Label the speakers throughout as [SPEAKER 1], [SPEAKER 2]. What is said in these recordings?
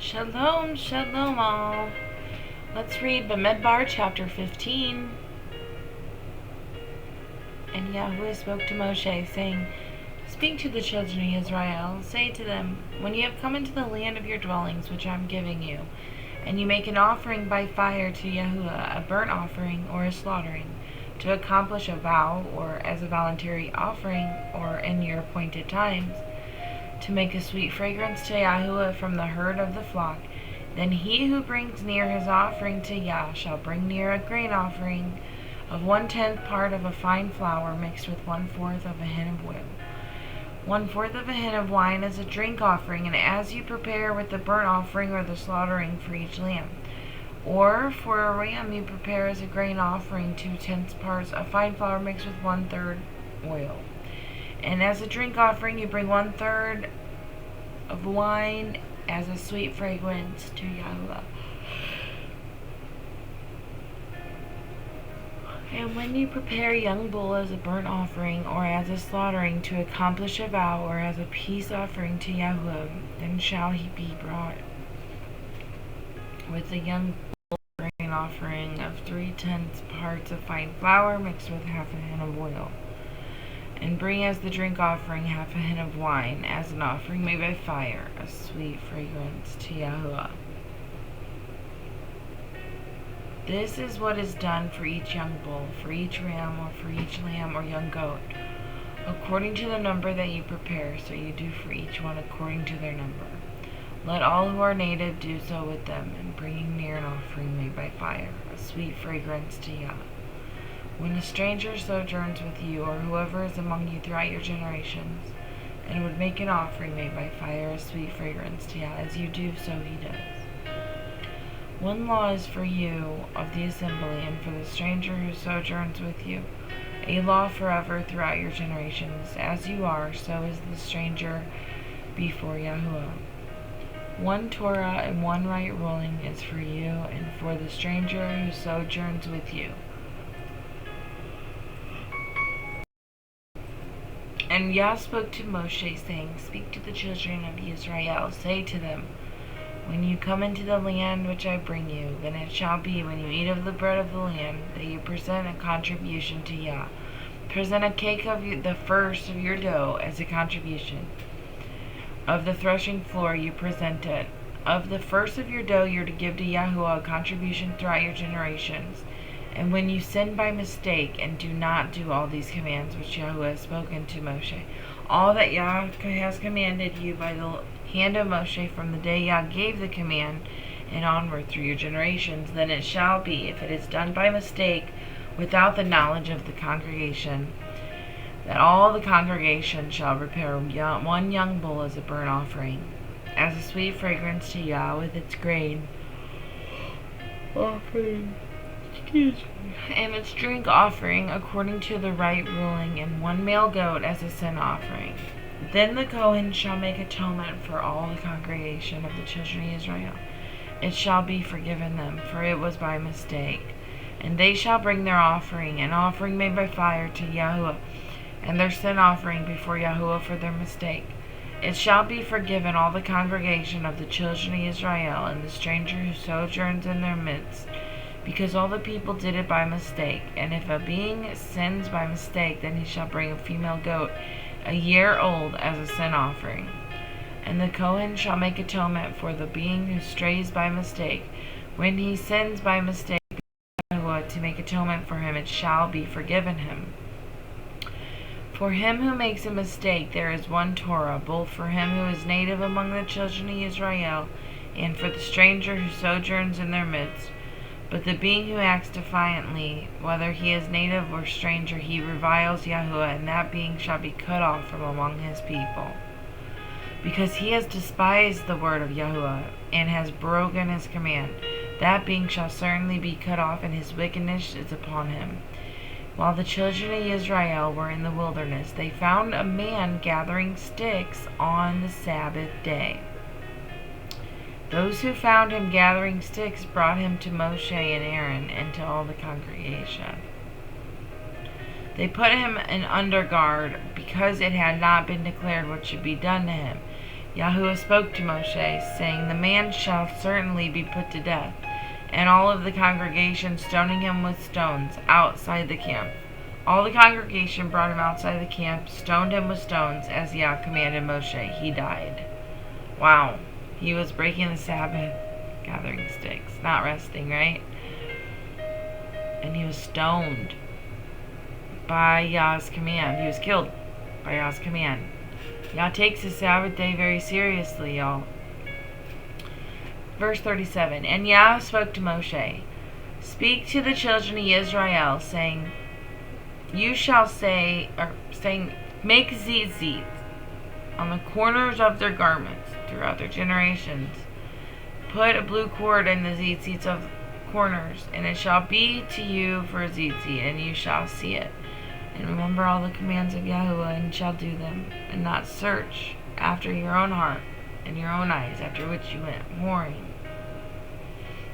[SPEAKER 1] Shalom, shalom all. Let's read Bamidbar chapter 15. And Yahweh spoke to Moshe, saying, Speak to the children of Israel, say to them, When you have come into the land of your dwellings, which I am giving you, and you make an offering by fire to Yahuwah, a burnt offering or a slaughtering, to accomplish a vow, or as a voluntary offering, or in your appointed times, to make a sweet fragrance to Yahuwah from the herd of the flock, then he who brings near his offering to Yah shall bring near a grain offering of 1/10 part of a fine flour mixed with 1/4 of a hin of oil, 1/4 of a hin of wine as a drink offering, and as you prepare with the burnt offering or the slaughtering for each lamb. Or for a ram you prepare as a grain offering 2/10 parts of fine flour mixed with 1/3 oil. And as a drink offering you bring 1/3 of wine as a sweet fragrance to Yahweh. And when you prepare a young bull as a burnt offering or as a slaughtering to accomplish a vow or as a peace offering to Yahweh, then shall he be brought with a young bull grain offering of 3/10 parts of fine flour mixed with half a hin of oil. And bring as the drink offering half a hin of wine, as an offering made by fire, a sweet fragrance to Yahuwah. This is what is done for each young bull, for each ram, or for each lamb or young goat, according to the number that you prepare, so you do for each one according to their number. Let all who are native do so with them, and bringing near an offering made by fire, a sweet fragrance to Yah. When a stranger sojourns with you, or whoever is among you throughout your generations, and would make an offering made by fire, a sweet fragrance to Yah, as you do, so he does. One law is for you of the assembly, and for the stranger who sojourns with you, a law forever throughout your generations. As you are, so is the stranger before Yahuwah. One Torah and one right ruling is for you, and for the stranger who sojourns with you. And Yah spoke to Moshe, saying, Speak to the children of Israel, say to them, When you come into the land which I bring you, then it shall be, when you eat of the bread of the land, that you present a contribution to Yah. Present a cake of the first of your dough as a contribution. Of the threshing floor you present it. Of the first of your dough you are to give to Yahuwah a contribution throughout your generations. And when you sin by mistake, and do not do all these commands which Yahweh has spoken to Moshe, all that Yah has commanded you by the hand of Moshe from the day Yah gave the command and onward through your generations, then it shall be, if it is done by mistake, without the knowledge of the congregation, that all the congregation shall prepare one young bull as a burnt offering, as a sweet fragrance to Yah with its grain offering, and its drink offering according to the right ruling, and one male goat as a sin offering. Then the Kohen shall make atonement for all the congregation of the children of Israel. It shall be forgiven them, for it was by mistake. And they shall bring their offering, an offering made by fire to Yahuwah, and their sin offering before Yahuwah for their mistake. It shall be forgiven all the congregation of the children of Israel, and the stranger who sojourns in their midst, because all the people did it by mistake. And if a being sins by mistake, then he shall bring a female goat a year old as a sin offering. And the Kohen shall make atonement for the being who strays by mistake. When he sins by mistake, to make atonement for him, it shall be forgiven him. For him who makes a mistake there is one Torah, both for him who is native among the children of Israel, and for the stranger who sojourns in their midst. But the being who acts defiantly, whether he is native or stranger, he reviles Yahuwah, and that being shall be cut off from among his people. Because he has despised the word of Yahuwah, and has broken his command, that being shall certainly be cut off, and his wickedness is upon him. While the children of Israel were in the wilderness, they found a man gathering sticks on the Sabbath day. Those who found him gathering sticks brought him to Moshe and Aaron, and to all the congregation. They put him in under guard, because it had not been declared what should be done to him. Yahuwah spoke to Moshe, saying, "The man shall certainly be put to death." And all of the congregation stoning him with stones outside the camp. All the congregation brought him outside the camp, stoned him with stones, as Yah commanded Moshe. He died. Wow. He was breaking the Sabbath, gathering sticks, not resting, right? And he was stoned by Yah's command. He was killed by Yah's command. Yah takes the Sabbath day very seriously, y'all. Verse 37. And Yah spoke to Moshe, "Speak to the children of Israel, saying, you shall saying, make tzitzit on the corners of their garments throughout their generations. Put a blue cord in the tzitzits of corners, and it shall be to you for a tzitzit, and you shall see it. And remember all the commands of Yahuwah, and shall do them, and not search after your own heart and your own eyes, after which you went whoring,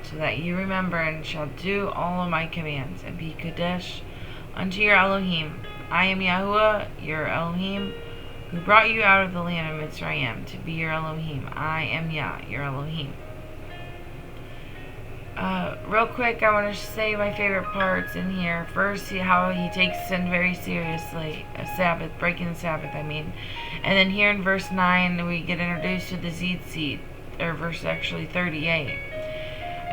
[SPEAKER 1] so that you remember and shall do all of my commands, and be Kadesh unto your Elohim. I am Yahuwah, your Elohim, who brought you out of the land of Mitzrayim, to be your Elohim. I am Yah, your Elohim." Real quick, I want to say my favorite parts in here. First, see how he takes sin very seriously. Sabbath, breaking the Sabbath, I mean. And then here in verse 9, we get introduced to the tzitzit, or verse actually 38.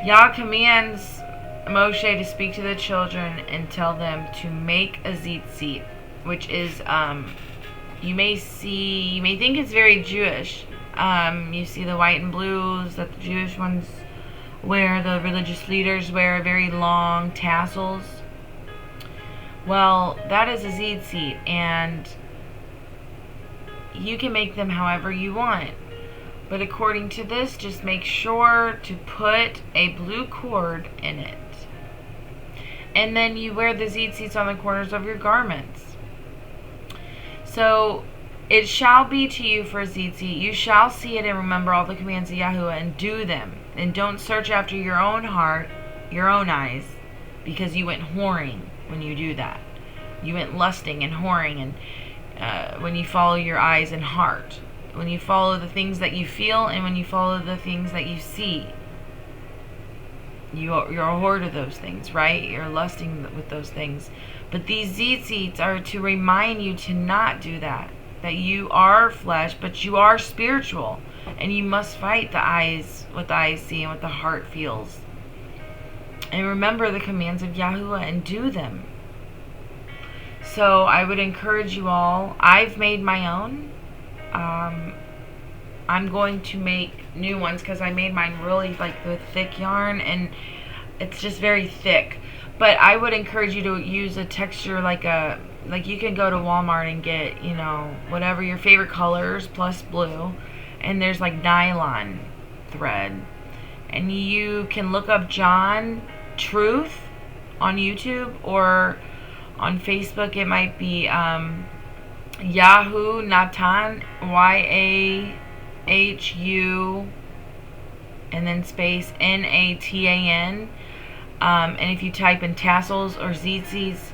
[SPEAKER 1] Yah commands Moshe to speak to the children and tell them to make a tzitzit, which is, you may think it's very Jewish. You see the white and blues that the Jewish ones wear, the religious leaders wear, very long tassels. Well, that is a tzitzit, and you can make them however you want. But according to this, just make sure to put a blue cord in it. And then you wear the tzitzits on the corners of your garments. So, it shall be to you for a tzitzit. You shall see it and remember all the commands of Yahuwah and do them. And don't search after your own heart, your own eyes, because you went whoring when you do that. You went lusting and whoring, and when you follow your eyes and heart. When you follow the things that you feel, and when you follow the things that you see. You're a whore to those things, right? You're lusting with those things. But these tzitzits are to remind you to not do that. That you are flesh, but you are spiritual. And you must fight the eyes, what the eyes see and what the heart feels. And remember the commands of Yahuwah and do them. So I would encourage you all. I've made my own. I'm going to make new ones because I made mine really with thick yarn, and it's just very thick. But I would encourage you to use a texture like you can go to Walmart and get, whatever your favorite colors plus blue, and there's nylon thread. And you can look up John Truth on YouTube, or on Facebook it might be Yahu Natan, YAHU and then space NATAN. And if you type in tassels or tzitzits,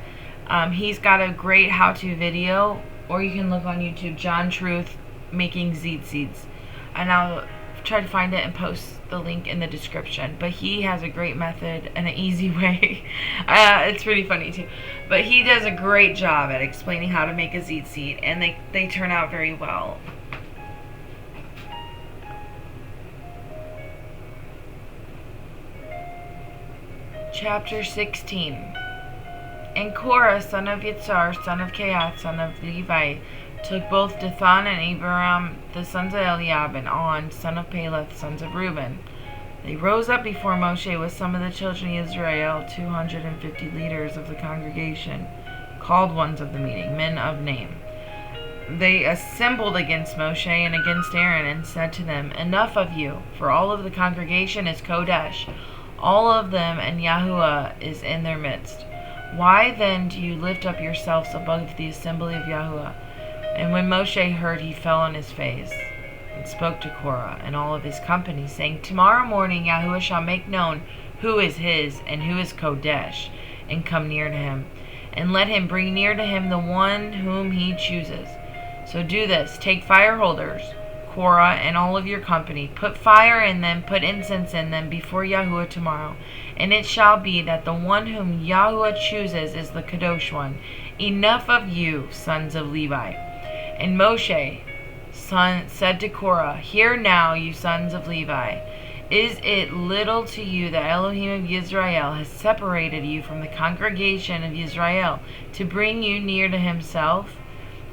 [SPEAKER 1] he's got a great how-to video, or you can look on YouTube, John Truth making tzitzits, and I'll try to find it and post the link in the description. But he has a great method and an easy way. It's pretty funny too, but he does a great job at explaining how to make a tzitzit, and they turn out very well. Chapter 16. And Korah, son of Yitzhar, son of Kehath, son of Levi, took both Dathan and Abiram, the sons of Eliab, and On, son of Peleth, sons of Reuben. They rose up before Moshe with some of the children of Israel, 250 leaders of the congregation, called ones of the meeting, men of name. They assembled against Moshe and against Aaron, and said to them, "Enough of you, for all of the congregation is Kodesh, all of them, and Yahuwah is in their midst. Why then do you lift up yourselves above the assembly of Yahuwah?" And when Moshe heard, he fell on his face, and spoke to Korah and all of his company, saying, "Tomorrow morning Yahuwah shall make known who is his and who is Kodesh, and come near to him. And let him bring near to him the one whom he chooses. So do this, take fire holders, Korah and all of your company, put fire in them, put incense in them before Yahuwah tomorrow. And it shall be that the one whom Yahuwah chooses is the Kadosh one. Enough of you, sons of Levi. And Moshe said to Korah, hear now, you sons of Levi. Is it little to you that Elohim of Yisrael has separated you from the congregation of Yisrael to bring you near to himself,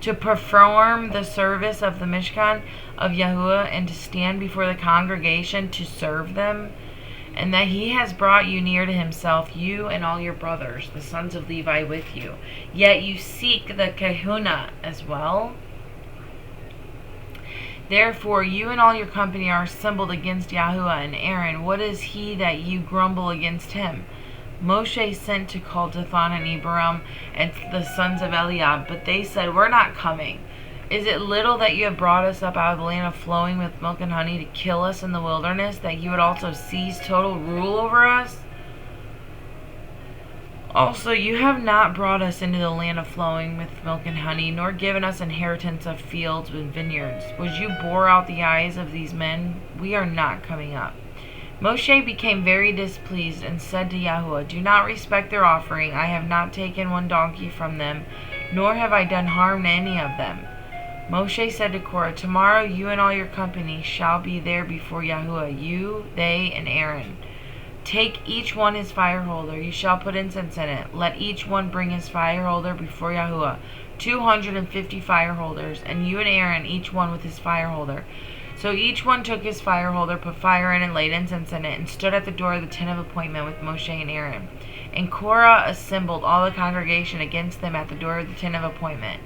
[SPEAKER 1] to perform the service of the Mishkan of Yahuwah, and to stand before the congregation to serve them? And that he has brought you near to himself, you and all your brothers, the sons of Levi, with you. Yet you seek the kahuna as well. Therefore you and all your company are assembled against Yahuwah and Aaron. What is he that you grumble against him? Moshe sent to call Dathan and Abiram and the sons of Eliab, but they said, we're not coming. Is it little that you have brought us up out of the land of flowing with milk and honey to kill us in the wilderness, that you would also seize total rule over us? Also, you have not brought us into the land of flowing with milk and honey, nor given us inheritance of fields and vineyards. Would you bore out the eyes of these men? We are not coming up. Moshe became very displeased and said to Yahuwah, do not respect their offering. I have not taken one donkey from them, nor have I done harm to any of them. Moshe said to Korah, tomorrow you and all your company shall be there before Yahuwah, you, they, and Aaron. Take each one his fire holder. You shall put incense in it. Let each one bring his fire holder before Yahuwah, 250 fire holders, and you and Aaron, each one with his fire holder. So each one took his fire holder, put fire in it, laid incense in it, and stood at the door of the tent of appointment with Moshe and Aaron. And Korah assembled all the congregation against them at the door of the tent of appointment.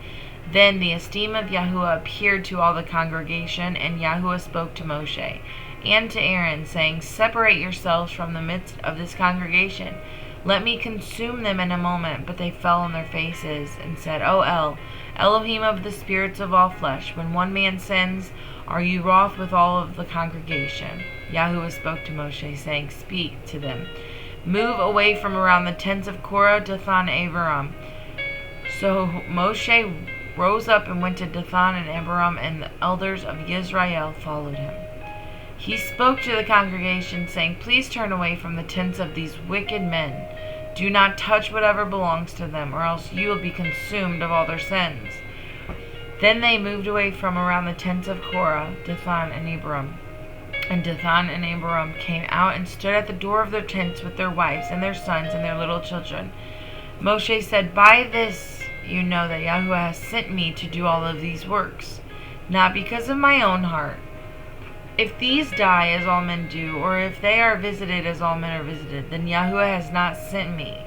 [SPEAKER 1] Then the esteem of Yahuwah appeared to all the congregation, and Yahuwah spoke to Moshe and to Aaron, saying, separate yourselves from the midst of this congregation. Let me consume them in a moment. But they fell on their faces and said, O Elohim of the spirits of all flesh, when one man sins, are you wroth with all of the congregation? Yahuwah spoke to Moshe, saying, speak to them. Move away from around the tents of Korah, Dathan, and Abiram. So Moshe rose up and went to Dathan and Abiram, and the elders of Yisrael followed him. He spoke to the congregation, saying, please turn away from the tents of these wicked men. Do not touch whatever belongs to them, or else you will be consumed of all their sins. Then they moved away from around the tents of Korah, Dathan, and Abiram. And Dathan and Abiram came out and stood at the door of their tents with their wives and their sons and their little children. Moshe said, by this you know that Yahuwah has sent me to do all of these works, not because of my own heart. If these die as all men do, or if they are visited as all men are visited, then Yahuwah has not sent me.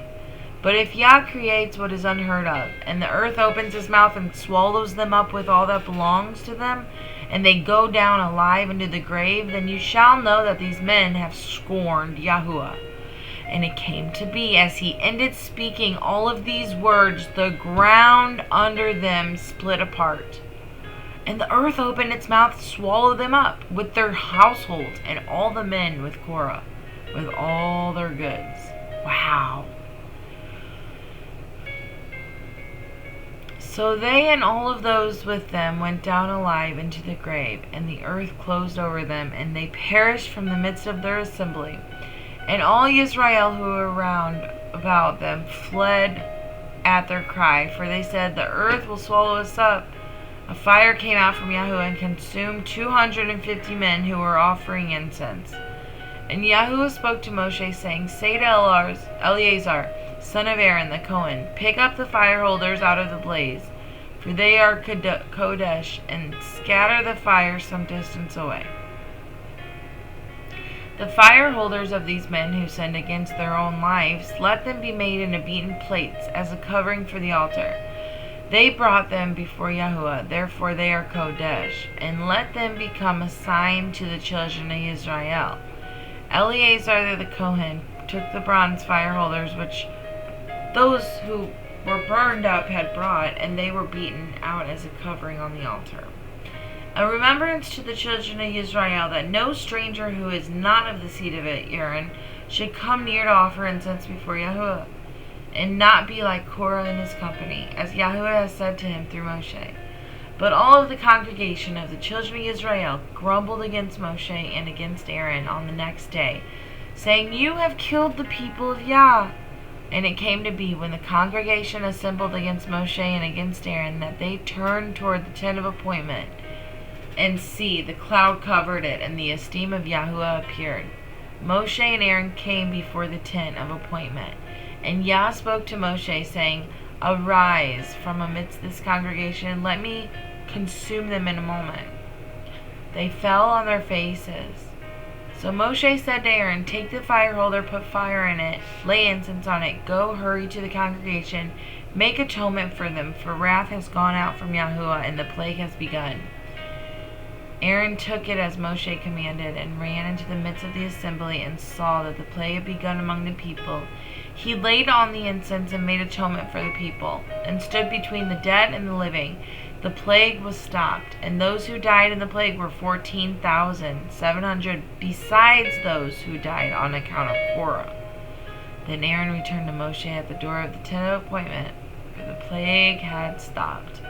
[SPEAKER 1] But if Yah creates what is unheard of, and the earth opens his mouth and swallows them up with all that belongs to them, and they go down alive into the grave, then you shall know that these men have scorned Yahuwah. And it came to be, as he ended speaking all of these words, the ground under them split apart. And the earth opened its mouth, swallowed them up with their households, and all the men with Korah, with all their goods. Wow. So they and all of those with them went down alive into the grave, and the earth closed over them, and they perished from the midst of their assembly. And all Israel who were round about them fled at their cry, for they said, the earth will swallow us up. A fire came out from Yahuwah and consumed 250 men who were offering incense. And Yahuwah spoke to Moshe, saying, say to Eleazar, son of Aaron the Cohen, pick up the fire holders out of the blaze, for they are Kodesh, and scatter the fire some distance away. The fire holders of these men who sinned against their own lives, let them be made into beaten plates as a covering for the altar. They brought them before Yahuwah, therefore they are Kodesh, and let them become a sign to the children of Israel. Eleazar the Kohen took the bronze fire holders which those who were burned up had brought, and they were beaten out as a covering on the altar. A remembrance to the children of Israel that no stranger who is not of the seed of Aaron should come near to offer incense before Yahuwah, and not be like Korah and his company, as Yahuwah has said to him through Moshe. But all of the congregation of the children of Israel grumbled against Moshe and against Aaron on the next day, saying, "You have killed the people of Yah." And it came to be, when the congregation assembled against Moshe and against Aaron, that they turned toward the tent of appointment, and see, the cloud covered it, and the esteem of Yahuwah appeared. Moshe and Aaron came before the tent of appointment. And Yah spoke to Moshe, saying, "Arise from amidst this congregation, and let me consume them in a moment." They fell on their faces. So Moshe said to Aaron, "Take the fire holder, put fire in it, lay incense on it, go hurry to the congregation, make atonement for them, for wrath has gone out from Yahuwah, and the plague has begun." Aaron took it as Moshe commanded, and ran into the midst of the assembly, and saw that the plague had begun among the people. He laid on the incense and made atonement for the people, and stood between the dead and the living. The plague was stopped, and those who died in the plague were 14,700, besides those who died on account of Korah. Then Aaron returned to Moshe at the door of the tent of appointment, for the plague had stopped.